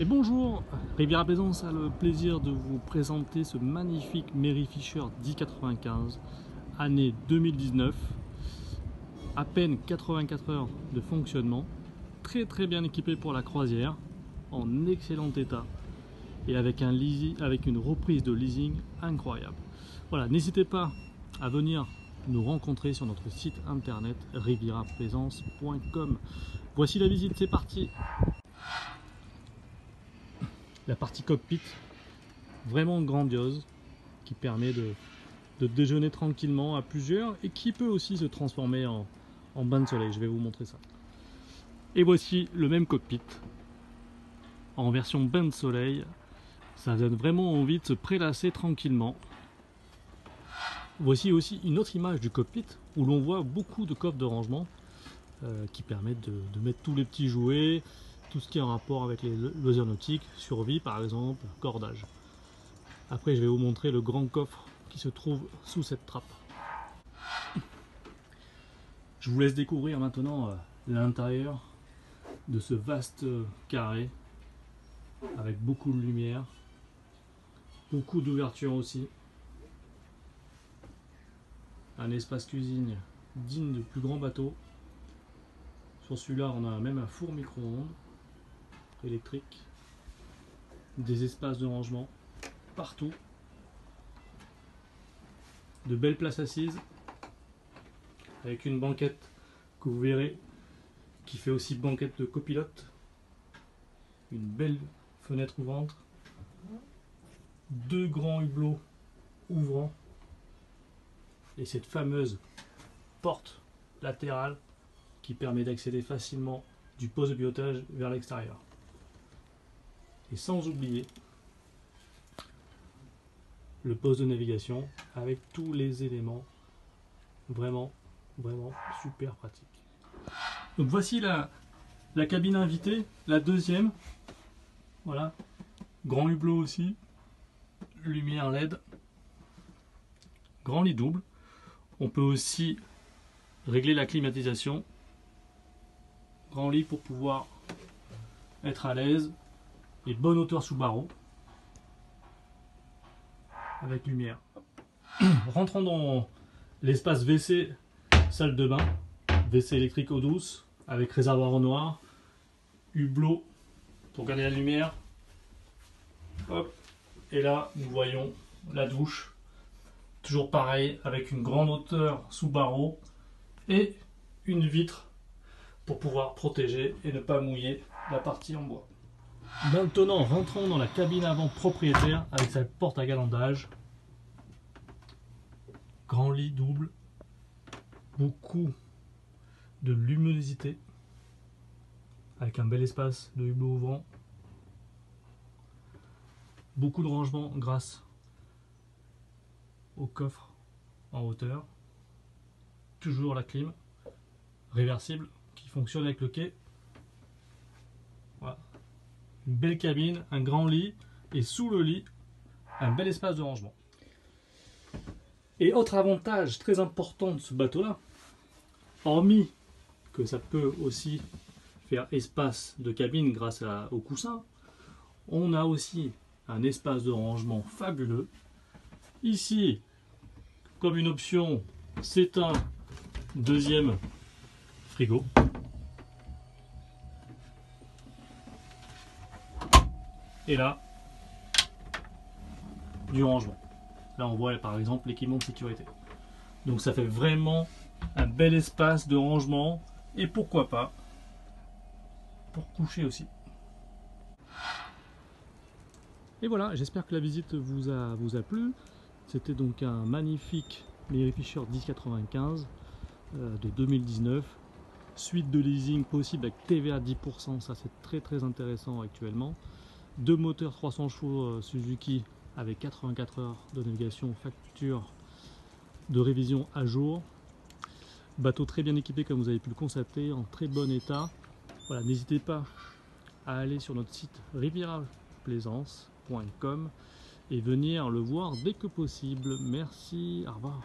Et bonjour, Riviera Plaisance a le plaisir de vous présenter ce magnifique Mary Fisher 1095, année 2019, à peine 84 heures de fonctionnement, très bien équipé pour la croisière, en excellent état et avec une reprise de leasing incroyable. Voilà, n'hésitez pas à venir nous rencontrer sur notre site internet rivieraplaisance.com. Voici la visite, c'est parti. La partie cockpit, vraiment grandiose, qui permet de déjeuner tranquillement à plusieurs et qui peut aussi se transformer en bain de soleil. Je vais vous montrer ça. Et voici le même cockpit en version bain de soleil. Ça donne vraiment envie de se prélasser tranquillement. Voici aussi une autre image du cockpit où l'on voit beaucoup de coffres de rangement qui permettent de mettre tous les petits jouets, tout ce qui est en rapport avec les loisirs nautiques, survie par exemple, cordage. Après je vais vous montrer le grand coffre qui se trouve sous cette trappe. Je vous laisse découvrir maintenant l'intérieur de ce vaste carré avec beaucoup de lumière, beaucoup d'ouverture aussi. Un espace cuisine digne de plus grands bateaux. Sur celui-là on a même un four micro-ondes électrique, des espaces de rangement partout, de belles places assises avec une banquette que vous verrez qui fait aussi banquette de copilote, une belle fenêtre ouvrante, deux grands hublots ouvrants et cette fameuse porte latérale qui permet d'accéder facilement du poste de pilotage vers l'extérieur. Et sans oublier le poste de navigation avec tous les éléments vraiment super pratique. Donc voici la cabine invitée, la deuxième. Voilà, grand hublot aussi, lumière LED, grand lit double. On peut aussi régler la climatisation, grand lit pour pouvoir être à l'aise et bonne hauteur sous barreau avec lumière. Rentrons dans l'espace WC, salle de bain, WC électrique eau douce avec réservoir en noir, hublot pour garder la lumière. Hop. Et là nous voyons la douche, toujours pareil avec une grande hauteur sous barreau et une vitre pour pouvoir protéger et ne pas mouiller la partie en bois. Maintenant rentrons dans la cabine avant propriétaire avec sa porte à galandage, grand lit double, beaucoup de luminosité avec un bel espace de hublot ouvrant, beaucoup de rangement grâce au coffre en hauteur, toujours la clim réversible qui fonctionne avec le quai. Voilà. Une belle cabine, un grand lit et sous le lit un bel espace de rangement. Et autre avantage très important de ce bateau là, hormis que ça peut aussi faire espace de cabine grâce au coussin, on a aussi un espace de rangement fabuleux. Ici, comme une option, c'est un deuxième frigo. Et là, du rangement. Là on voit par exemple l'équipement de sécurité. Donc ça fait vraiment un bel espace de rangement et pourquoi pas pour coucher aussi. Et voilà, j'espère que la visite vous a plu. C'était donc un magnifique Mary Fisher 1095 de 2019. Suite de leasing possible avec TVA 10%, ça c'est très intéressant actuellement. Deux moteurs 300 chevaux Suzuki avec 84 heures de navigation, facture de révision à jour. Bateau très bien équipé comme vous avez pu le constater, en très bon état. Voilà, n'hésitez pas à aller sur notre site rivieraplaisance.com et venir le voir dès que possible. Merci, au revoir.